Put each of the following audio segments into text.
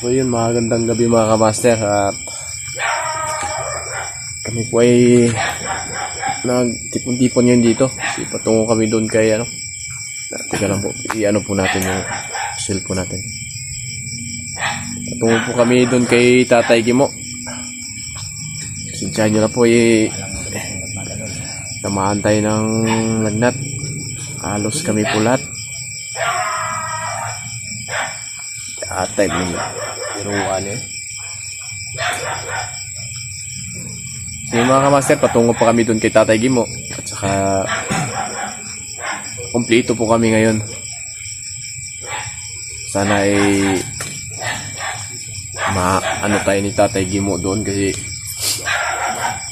So yun, magandang gabi mga kamaster. At kami po ay nagtipon-tipon yun dito. Kasi patungo kami doon kay ano. Teka lang po, i-ano po natin yung cellphone natin. Patungo po kami doon kay Tatay Gimo. Sinsyahan nyo na po tamaan tayo ng lagnat. Halos kami po lahat. Atay mo na. Iruan eh. So mga kamaster, patungo pa kami doon kay Tatay Gimo. At saka kumpleto po kami ngayon. Sana ay ano tayo ni Tatay Gimo doon kasi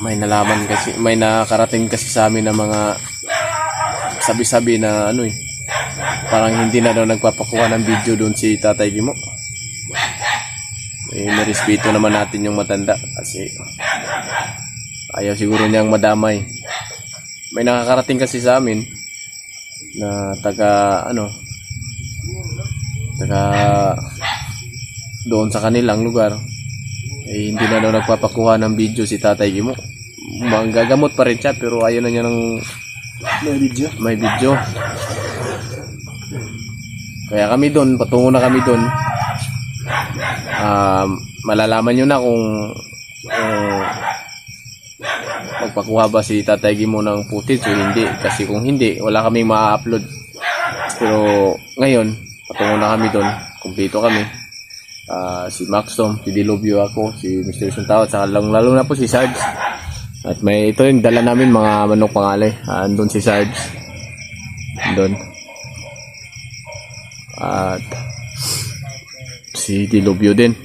may nalaman kasi, may nakarating kasi sa amin na mga sabi-sabi na ano parang hindi na daw nagpapakuha ng video doon si Tatay Gimo. Nirespeto naman natin yung matanda kasi ayaw siguro niyang madamay. May nakakarating kasi sa amin na taga doon sa kanilang lugar, hindi na daw nagpapakuha ng video si Tatay Gimo. Gagamot pa rin siya pero ayaw na niya ng may video. Kaya kami doon, patungo na kami doon. Malalaman nyo na kung magpakuha ba si Tatay Gimo ng footage o hindi. Kasi kung hindi, wala kaming ma-upload. Pero ngayon, patungo na kami doon. Kumpleto kami. Si Maxtom, si Dilobio, ako, si Mr. Suntao, at saka lalo na po si Sarge. At may ito yung dala namin mga manok pangalay. Andun si Sarge. Andun. At si Dilobio din.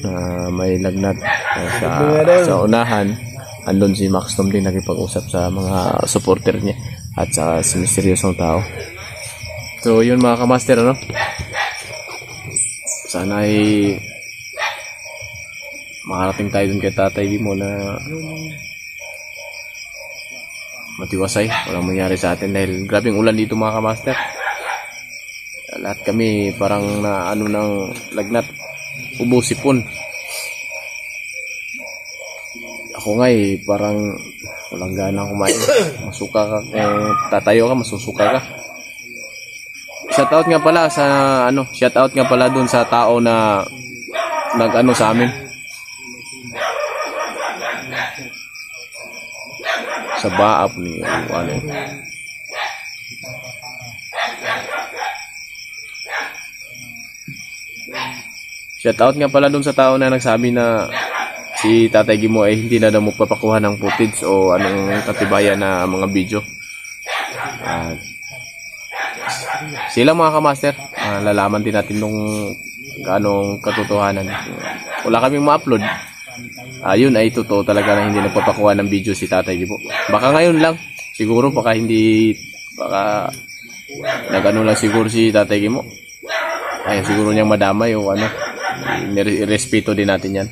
May lagnat. Sa unahan. Andun si Maxtom din nakipag-usap sa mga supporter niya. At sa si misteryosong tao. So yun mga kamaster, ano? Sana ay makarating tayo dun kay Tatay Gimo na matiwasay, walang mangyari sa atin dahil grabing ulan dito mga kamaster. Lahat kami parang na ano ng lagnat, ubo, sipon. Ako nga parang walang gana kumain. Masuka ka, kung tatayo ka masusuka ka. Shoutout nga pala sa shoutout nga pala dun sa tao na nag-ano sa amin. Sa baap ni Shoutout nga pala dun sa tao na nagsabi na si Tatay Gimo ay hindi na daw magpapakuha ng footage o anong katibayan na mga video. Sila mga kamaster, lalaman din natin nung anong katotohanan. Wala kaming ma-upload. Yun ay totoo talaga na hindi nagpapakuha ng video si Tatay Gimo. Baka ngayon lang, siguro baka nagano lang siguro si Tatay Gimo. Ay siguro niyang madamay o irespeto din natin yan.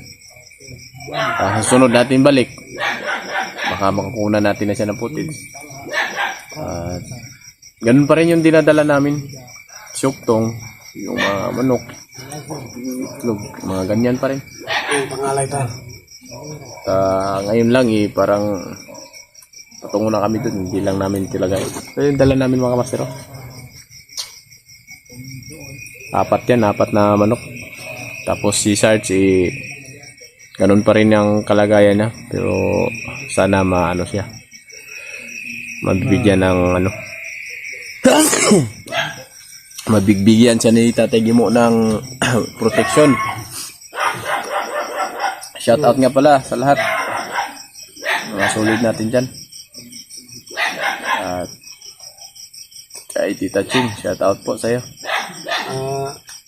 Sunod natin balik, baka makakuha natin na siya ng footage. Ganun pa rin yung dinadala namin. Syuktong, yung mga manok, itlog, mga ganyan pa rin. Pangalay tayo. Ngayon lang parang patungo na kami dun, hindi lang namin tilagay. So yung dala namin mga master. Apat na manok. Tapos si Sarge ganun pa rin yung kalagayan niya. Pero sana siya. Mabibigyan ng mabigbigyan siya ni Tatay Gimo ng protection. Shout out nga pala sa lahat. Mga solid natin dyan. At kay Tita Ching, shout out po sa'yo.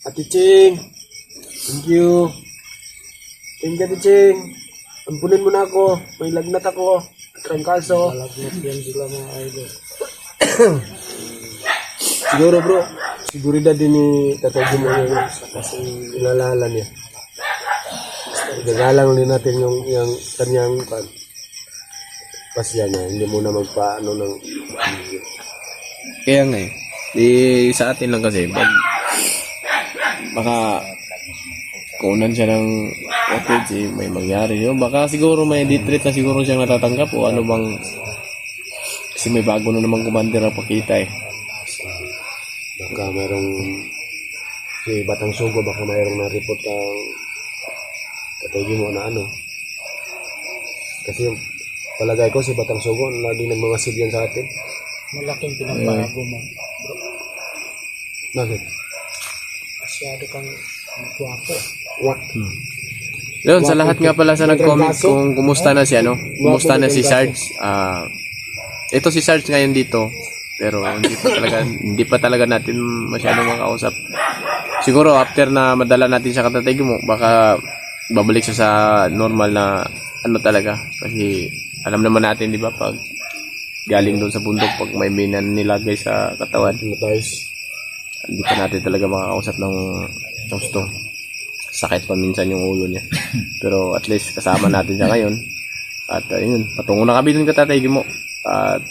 Ate Ching, thank you. Thank you, Ate Ching. Ampunin mo na ako. May lagnat ako. Trangkaso. Lagnat yan sila mga idol. Siguro bro, seguridad din ni Tatay Gimo yun kasi ilalala niya. Gagalang ulit natin yung kanyang pasya niya. Hindi muna magpaano ng video. Kaya nga Sa atin lang kasi, baka kunan siya ng footage, may mangyari yun. Baka siguro may detreat na siguro siyang natatanggap o ano bang, kasi may bago na namang commander ang pakita eh. Baka mayroong si Batang Sugo, baka mayroong na-report ang Tatay mo na ano. Kasi yung palagay ko si Batang Sugo, laging nagmamasid yan sa atin. Malaking pinagbago mo. Bakit? Masyado kang gwapo. What? Yun, sa lahat nga pala sa nag-comment kung kumusta na si ano, kumusta na si Sarge. Ito si Sarge ngayon dito, pero hindi pa talaga natin masyadong makausap. Siguro after na madala natin siya katatay mo, baka babalik siya sa normal na ano talaga. Kasi alam naman natin, di ba, pag galing doon sa bundok, pag may minan nilagay sa katawan, hindi pa natin talaga makakausap ng gusto. Sakit pa minsan yung ulo niya. Pero at least kasama natin siya ngayon. At yun, patungo na kami dun katatay mo. At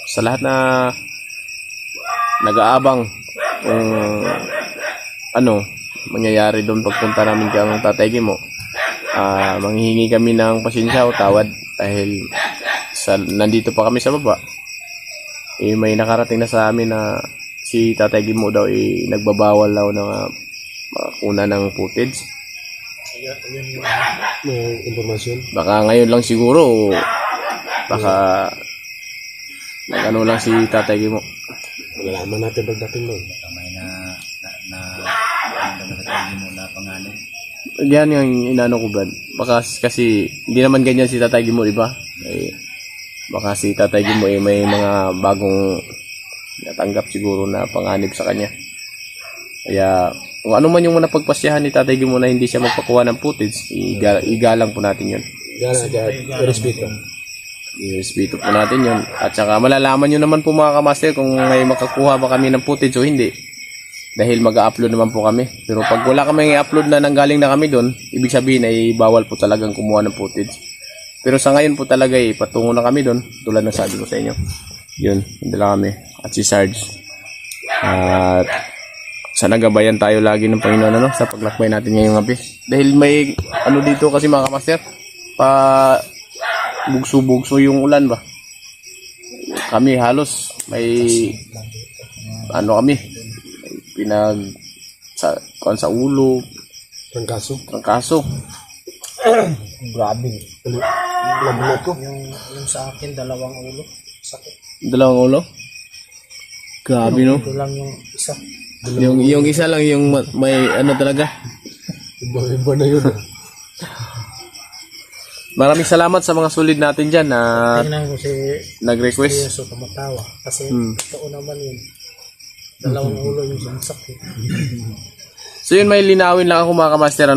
sa lahat na nag-aabang kung ano mangyayari doon pagpunta namin kang tatay mo, manghihingi kami ng pasensya o tawad dahil nandito pa kami sa baba. May nakarating na sa amin na si tatay mo daw nagbabawal daw ng una ng footage. May informasyon. Baka ngayon lang siguro, baka nag-ano lang si tatay mo. Malalaman natin pagdating doon. May na pangalan. Yan yung inano ko, Brad. Baka kasi hindi naman ganyan si tatay mo, di ba? Baka si tatay mo may mga bagong natanggap siguro na panganib sa kanya. Kaya kung ano man yung napagpasyahan ni tatay mo na hindi siya magpakuha ng footage, igalang po natin yun. Respeto. I-respeto po natin yun. At saka malalaman nyo naman po mga kamaster kung may makakuha ba kami ng footage o hindi. Dahil mag-upload naman po kami. Pero pag wala kami i-upload na nanggaling na kami doon, ibig sabihin ay bawal po talagang kumuha ng footage. Pero sa ngayon po talaga patungo na kami doon. Tulad ng sabi ko sa inyo. Yun, dala kami. At si Sarge. At sana gabayan tayo lagi ng Panginoon sa paglakbay natin ngayong gabi. Dahil may ano dito kasi mga kamaster, bugso-bugso yung ulan ba. Kami halos may ano kami sa ulo, trangkaso. Grabe. Labulat ko. Yung sa akin, dalawang ulo. Sakit. Dalawang ulo? Grabe no. Ito lang yung isa. Yung isa lang yung may ano talaga. Iba na yun. Maraming salamat sa mga solid natin dyan na Tingnan ko si nag-request. Yeso tumatawa. Kasi totoo naman yun. Dalawang ulo yung sakit. So yun, may linawin lang ako mga kamaster,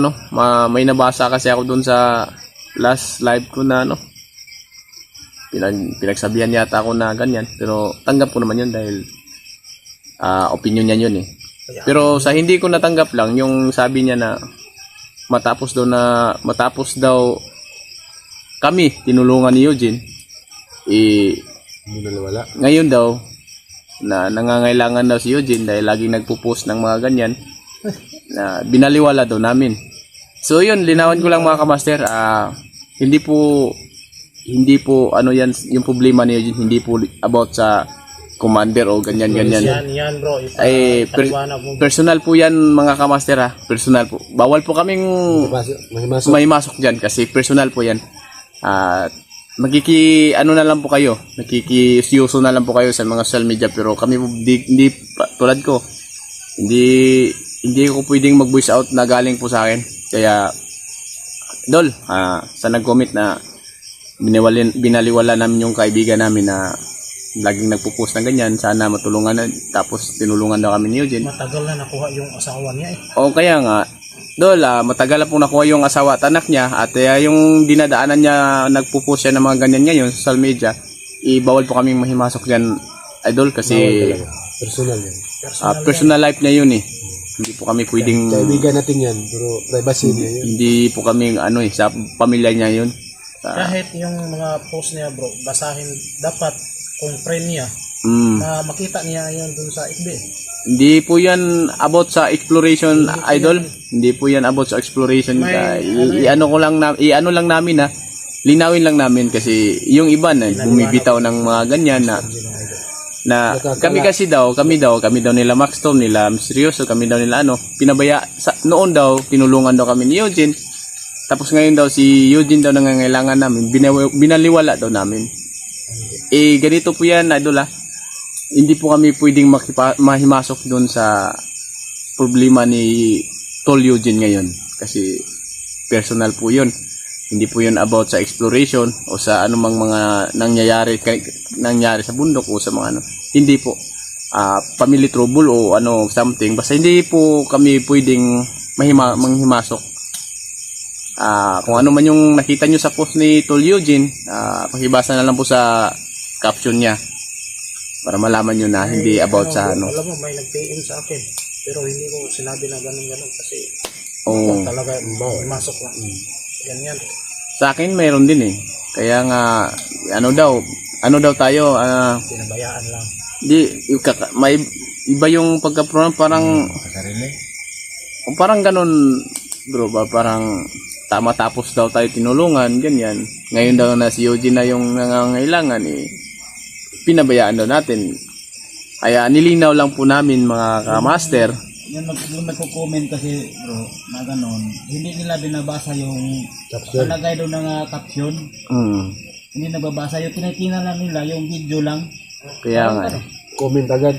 may nabasa kasi ako dun sa last live ko na pinagsabihan yata ako na ganyan, pero tanggap ko naman yun dahil opinion niya yun Pero sa hindi ko natanggap lang yung sabi niya na matapos daw kami tinulungan ni Eugene, Hindi na nawala. ngayon daw na nangangailangan daw si Eugene dahil laging nagpo-post ng mga ganyan na binaliwala daw namin. So yun, linawan ko lang mga kamaster, hindi po ano yan, yung problema ni Eugene, hindi po about sa commander o ganyan. Yan bro. Personal po yan mga kamaster personal po. Bawal po kaming may masok dyan kasi personal po yan. Ano na lang po kayo, nakikisyoso na lang po kayo sa mga social media, pero kami po hindi tulad ko, hindi ko pwedeng mag-voice out na galing po sa akin. Kaya Dol, sa nag-comment na binaliwala namin yung kaibigan namin na laging nagpo-post ng ganyan, sana matulungan na, tapos tinulungan daw kami ni Eugene. Matagal na nakuha yung asawa niya O kaya nga, Dol, matagal na po nakuha yung asawa at anak niya, at yung dinadaanan niya, nagpo-post siya ng mga ganyan ngayon sa social media, bawal po kaming mahimasok dyan, Idol, kasi Personal yan. personal life niya yun Hindi po kami pwedeng, Kaibigan natin yan, pero privacy niya yun. hindi po kami sa pamilya niya yun. Kahit yung mga post niya bro, basahin dapat kung friend niya, na makita niya yan dun sa FB. Hindi po yan about sa exploration, idol. Hindi po yan about sa exploration. I-ano ko lang i-ano lang namin na linawin lang namin kasi yung iba na bumibitaw ng mga ganyan na kami daw nila Max Tom, nila Misteryoso, kami daw nila pinabaya noon daw tinulungan daw kami ni Eugene. Tapos ngayon daw si Eugene daw nangangailangan namin, binaliwala daw namin. Ganito po yan, idol. Hindi po kami pwedeng mahimasok doon sa problema ni Tol Eugene ngayon kasi personal po yun. Hindi po yun about sa exploration o sa anumang mga nangyayari sa bundok o sa mga Hindi po. Family trouble o something. Basta hindi po kami pwedeng manghimasok. Kung ano man yung nakita nyo sa post ni Tol Eugene, pakibasa na lang po sa caption niya. Para malaman nyo na hindi about sa Alam mo, may nag-PM sa akin. Pero hindi ko sinabi na ganun kasi talaga masok lang. Ganyan. Sa akin mayroon din eh. Kaya nga ano daw tayo Pinabayaan lang. may iba yung pagka-program parang parang ganun bro ba, parang matapos daw tayo tinulungan ganyan. Ngayon daw na si Eugene na yung nangangailangan pinabayaan daw natin. Kaya nilinaw lang po namin mga ka-master. Yung nagko-comment kasi bro, na gano'n, hindi nila binabasa yung palagay doon ng caption. Hindi nababasa yung tinitingnan lang nila, yung video lang. Kaya nga. Comment agad.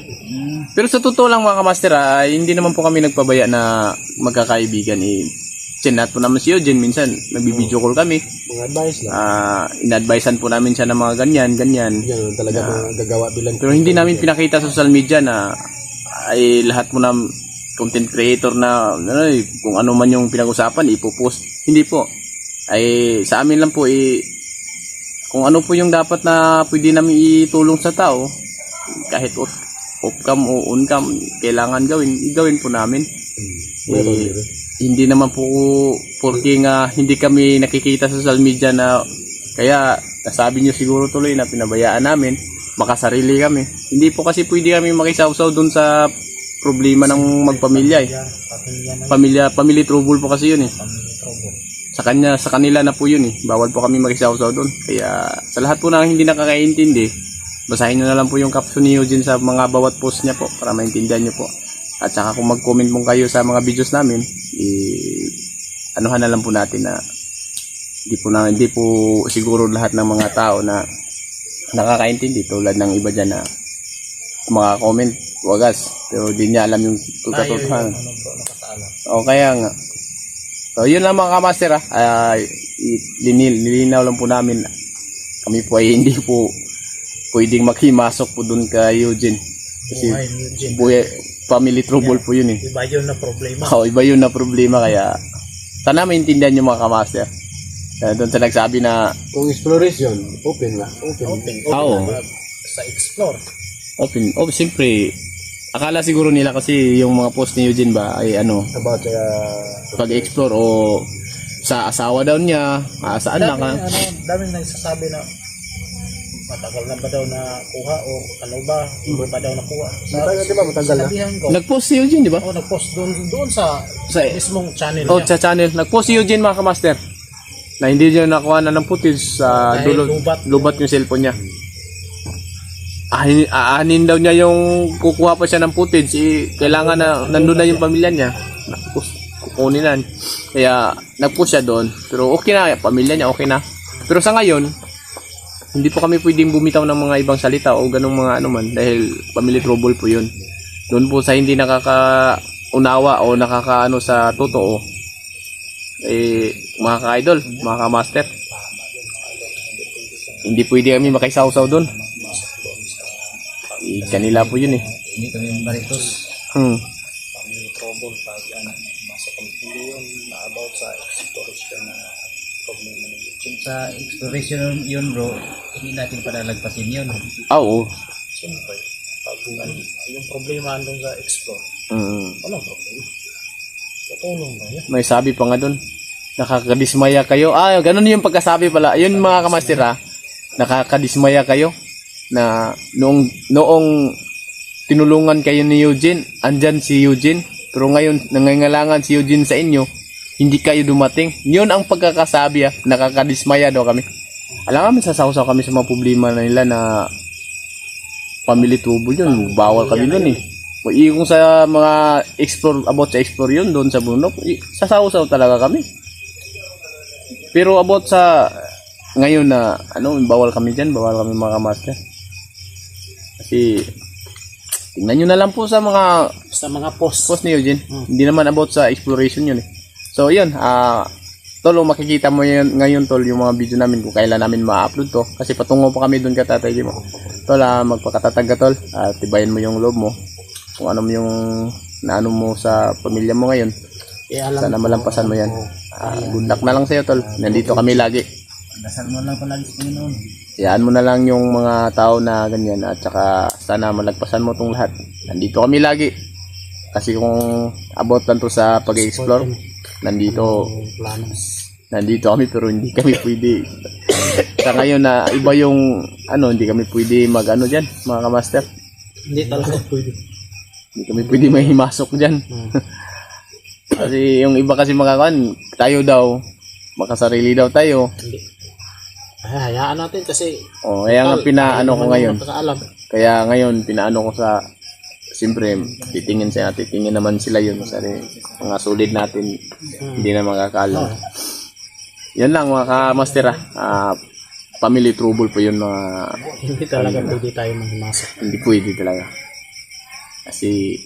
Pero sa totoo lang mga ka-master, hindi naman po kami nagpabaya na magkakaibigan. Chinat po naman si Eugene, minsan nagbibideo call kami. Mga advice lang. In-advisean po namin siya ng mga ganyan. Yan talaga magagawa bilang. Pero hindi namin pinakita sa social media na ay lahat mo na content creator na kung ano man yung pinag-usapan ipopost. Hindi po. Ay sa amin lang po kung ano po yung dapat na pwede namin itulong sa tao kahit off-cam o on-cam kailangan gawin po namin. Hindi naman po porque nga hindi kami nakikita sa social media na kaya nasabi nyo siguro tuloy na pinabayaan namin, makasarili kami. Hindi po kasi pwede kami makisawsaw dun sa problema ng magpamilya Family trouble po kasi yun Sa kanila na po yun Bawal po kami makisawsaw dun. Kaya sa lahat po na hindi nakakaintindi, basahin nyo na lang po yung caption ni Eugene sa mga bawat post niya po para maintindihan nyo po. At saka kung mag-comment po kayo sa mga videos namin, anuhan na lang po natin na hindi po siguro lahat ng mga tao na nakakaintindi tulad ng iba dyan na mga comment wagas pero di niya alam yung katotohanan. O kaya nga. So yun lang mga ka-master nilinaw lang po namin kami po ay hindi po pwedeng maghimasok po dun kay Eugene. Kasi family trouble po yun Iba yun na problema. Iba yun na problema kaya sana maintindihan yung mga ka-master. Doon sa nagsabi na kung exploration, open. Sa explore. Open, siyempre akala siguro nila kasi yung mga post ni Eugene ba ay about pag-explore o sa asawa daw niya, saan na ka? Daming nagsasabi na matagal na ba daw na kuha o ano ba, hindi pa daw nakuha. Matagal na. Nag-post si Eugene, di ba? Nag-post doon sa mismong channel niya. Sa channel. Nag-post si Eugene mga ka-master na hindi niya nakuha na ng footage sa lubat yung cellphone niya. Aanin daw niya yung kukuha pa siya ng footage. Kailangan na nandun na yung pamilya niya. Kukunin na. Kaya nag-post siya doon. Pero okay na, pamilya niya okay na. Pero sa ngayon, hindi po kami pwedeng bumitaw ng mga ibang salita o ganung mga man dahil family trouble po yun. Doon po sa hindi nakakaunawa o nakakaano sa totoo, mga ka-idol, mga ka-master, hindi pwede kami makisawsaw doon. Kanila po yun Hindi kami maritos. Family trouble pag masok ang yun na about sa exploration na problema ng Eugene. Sa exploration yun bro, hindi natin palalagpasin yun. Oo. Siyempre, pag yung problema andun sa explore, walang problema. Tutulong ba yan? May sabi pa nga doon, nakakadismaya kayo. Ganun yung pagkasabi pala. Yun mga ka-master nakakadismaya kayo. na noong tinulungan kayo ni Eugene, andyan si Eugene, pero ngayon nangangailangan si Eugene sa inyo, hindi kayo dumating. Yun ang pagkakasabi, nakakadismaya daw kami. Alam kami, sasaw-saw kami sa mga problema na nila na family trouble yun, bawal kami dun eh. Kung sa mga about sa explore yun, doon sa bundok, sasaw-saw talaga kami. Pero about sa ngayon na bawal kami dyan, bawal kami mga master. Kasi tingnan nyo na lang po sa mga post ni Eugene. Hindi naman about sa exploration yun eh. So yun, tol, makikita mo yun ngayon tol, yung mga video namin kung kailan namin ma-upload to. Kasi patungo pa kami doon ka Tatay Jim. Tol, magpakatatag ka tol, tibayan mo yung loob mo. Kung ano yung naano mo sa pamilya mo ngayon. Sana malampasan mo yan. Good luck na lang sa'yo tol. Nandito kami lagi. Dasal mo lang palagi sa Panginoon. Iyaan mo na lang yung mga tao na ganyan at saka sana malagpasan mo itong lahat. Nandito kami lagi. Kasi kung about lang to sa pag-explore, nandito kami pero hindi kami pwede. Sa ngayon na iba yung hindi kami pwede diyan, mga kamaster. Hindi talaga pwede. Hindi kami pwede mahimasok diyan. Kasi yung iba kasi tayo daw, makasarili daw tayo. Hindi. Hayaan natin kasi kaya nga pinaano ko ngayon. Nakakaalam. Kaya ngayon pinaano ko sa siyempre titingin naman sila yun sa mga solid natin. Hindi na makakaalam. Yan lang mga kamaster family trouble po yun mga Hindi talaga pwede tayo manghimasok. hindi pwede talaga. Kasi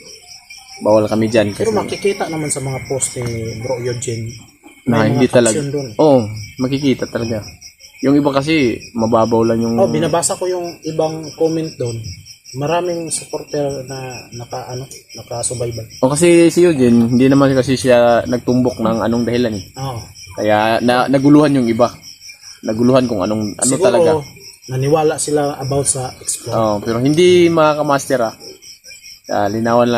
bawal kami dyan. Kasi Pero makikita naman sa mga post ni Bro Eugene na may hindi mga talaga. caption dun. Makikita talaga. Yung iba kasi mababaw lang yung Binabasa ko yung ibang comment doon. Maraming supporter na nakasubaybay. kasi si Eugene, hindi naman kasi siya nagtumbok ng anong dahilan eh. Oo. Kaya naguluhan yung iba. Naguluhan kung ano Siguro, talaga. naniwala sila about sa explore. Pero hindi mga kamaster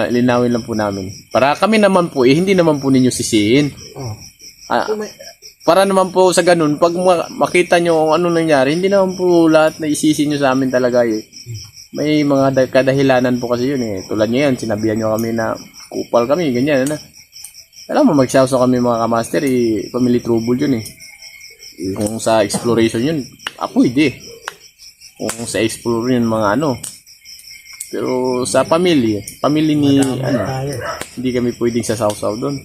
linawin lang po namin. Para kami naman po hindi naman po ninyo sisihin. Oo. Para naman po sa ganun, pag makita nyo kung ano nangyari, hindi naman po lahat na isisi nyo sa amin talaga eh. May mga kadahilanan po kasi yun eh. Tulad nyo yan, sinabihan nyo kami na kupal kami, ganyan na. Alam mo, magsawso kami mga kamaster family trouble yun eh. Kung sa exploration yun, pwede. Kung sa explore yun, mga Pero sa family ni, hindi kami pwedeng sasawsaw doon.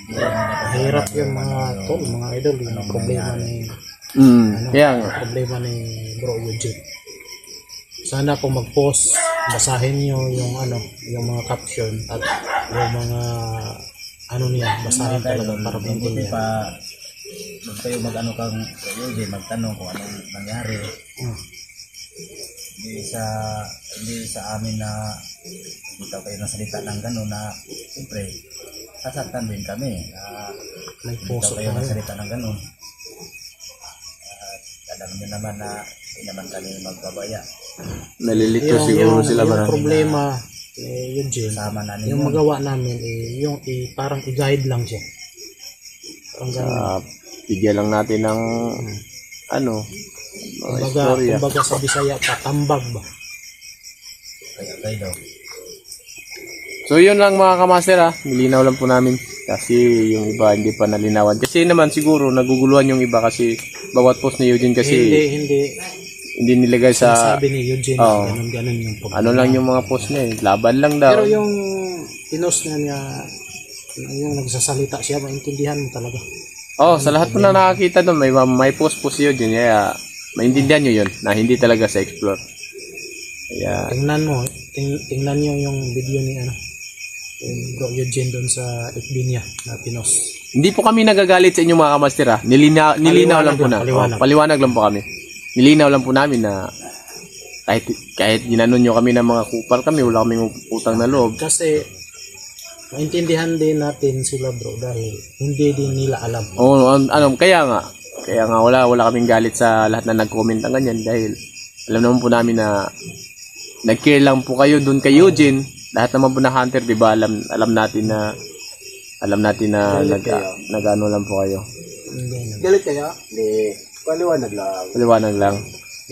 Mahirap yung mga mga idol, yung problema ni Kaya nga. problema ni Bro Eugene. Sana po mag-post, basahin niyo yung yung mga caption at yung mga niya, basahin talaga para maintindihan. Doon kayo kang Eugene, magtanong kung anong nangyari. Hindi sa amin na bitaw kayo ng salita ng gano'n na siyempre sasaktan din kami May bitaw puso kayo ng tayo. salita ng gano'n. Alam nyo naman na hindi naman kami magbabaya. Nalilito siguro sila yung ba? problema ni Eugene, Sama na yung ninyo. magawa namin yung parang i-guide lang siya. Parang ganun. Bigyan lang natin ng mga istorya. Kumbaga sa Bisaya, patambag ba? Kayo daw. So yun lang mga kamaster nilinaw lang po namin. Kasi yung iba hindi pa nalinawan. Kasi naman siguro naguguluhan yung iba kasi bawat post ni Eugene kasi hindi nilagay sa sabi ni Eugene, ganun yung problema. lang yung mga post niya laban lang daw. Pero yung pinost niya, yung nagsasalita siya, maintindihan mo talaga. Sa lahat po na nakakita doon may post po si Eugene kaya maintindihan nyo yun na hindi talaga sa explore. Kaya Tingnan niyo yung video ni yung Bro Eugene doon sa FB niya na pinost. hindi po kami nagagalit sa inyo mga kamaster nilinaw lang po na. Paliwanag lang po kami. Nilinaw lang po namin na kahit ginanon nyo kami ng mga kupal kami, wala kaming utang na loob. Kasi maintindihan din natin sila bro dahil hindi din nila alam. Kaya nga wala kaming galit sa lahat na nag-comment ng ganyan dahil alam naman po namin na nag-care lang po kayo doon kay Eugene. Lahat naman po na hunter, di ba? Alam natin na nag-ano lang po kayo. Galit kaya? Hindi. Paliwanag lang. Paliwanag lang.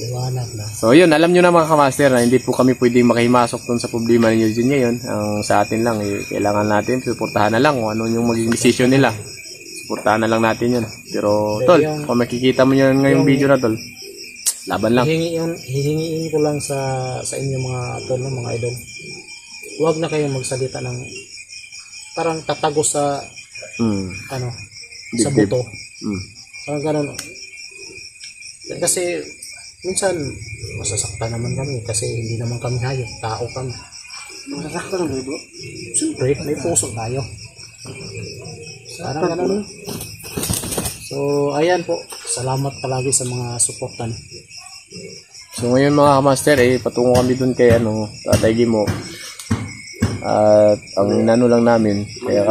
Liwanag na. So yun, alam nyo na mga kamaster na hindi po kami pwedeng makihimasok dun sa problema ninyo dyan ngayon. Ang sa atin lang, kailangan natin, suportahan na lang kung ano yung maging decision nila. Suportahan na lang natin yun. Pero tol, kung makikita mo yun ngayong video na tol, laban lang. Hihingiin ko lang sa inyo mga tol, mga idol. Huwag na kayong magsalita ng parang tatago sa sa Dibdib. buto. Parang ganun. Kasi minsan masasaktan naman kami kasi hindi naman kami hayop, tao kami. Masasaktan naman bro. Siyempre, may puso tayo. Parang ganun. So, ayan po. Salamat palagi sa mga suportan. So ngayon mga kamaster, patungo kami dun kay Tatay Gimo. At ang inano lang namin, kaya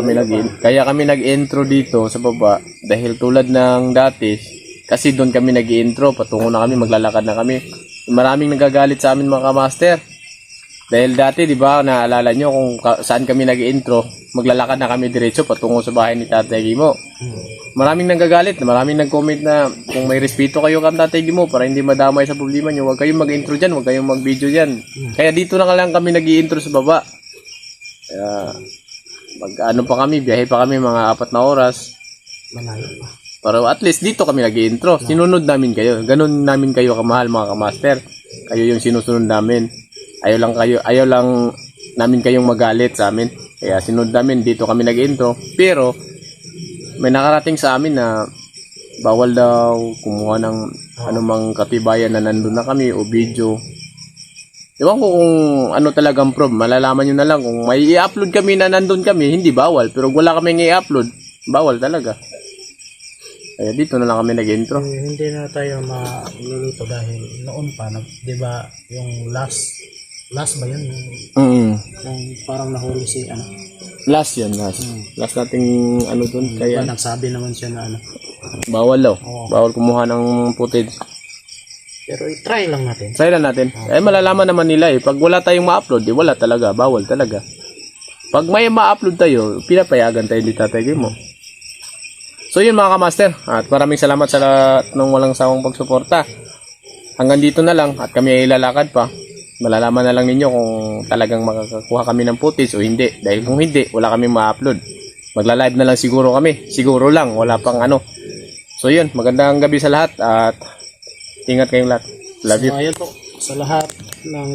kami nag-intro dito sa baba dahil tulad ng dati, kasi doon kami nag-intro, patungo na kami, maglalakad na kami. Maraming nagagalit sa amin mga kamaster. Dahil dati, di ba, naalala nyo kung saan kami nag-intro, maglalakad na kami diretso patungo sa bahay ni Tatay Gimo. Maraming nagagalit, maraming nag-comment na kung may respeto kayo kang Tatay Gimo para hindi madamay sa problema nyo, huwag kayong mag-intro dyan, huwag kayong mag-video dyan. Kaya dito na lang kami nag-intro sa baba. Kaya, biyahe pa kami mga 4 na oras. Malayo pa. Pero at least dito kami nag-intro. Sinunod namin kayo. Ganun namin kayo kamahal mga kamaster. Kayo yung sinusunod namin. Ayaw lang namin kayong magalit sa amin. Kaya sinunod namin, dito kami nag-intro. Pero may nakarating sa amin na bawal daw kumuha ng anumang katibayan na nandun na kami o video. Ewan ko kung ano talagang proof. Malalaman nyo na lang kung may i-upload kami na nandun kami, hindi bawal. Pero wala kami i-upload, bawal talaga. Kaya dito na lang kami nag-intro. Hindi na tayo maluluto dahil noon pa, di ba, yung last ba yun? Yung parang nahuli si Last yan, last. Last nating dun. Kaya Kaya nagsabi naman siya na bawal daw. Oo. Bawal kumuha ng footage. Pero i-try lang natin. Try lang natin. Malalaman naman nila Pag wala tayong ma-upload, wala talaga. Bawal talaga. Pag may ma-upload tayo, pinapayagan tayo ni Tatay Gimo. So yun mga kamaster. At maraming salamat sa lahat ng walang sawang pagsuporta. Hanggang dito na lang. At kami ay lalakad pa. Malalaman na lang ninyo kung talagang makakakuha kami ng footage o hindi. Dahil kung hindi, wala kami ma-upload. Magla-live na lang siguro kami. Siguro lang. Wala pang So yun. Magandang gabi sa lahat. At ingat kayong lahat. Love you. So, ayun po sa lahat ng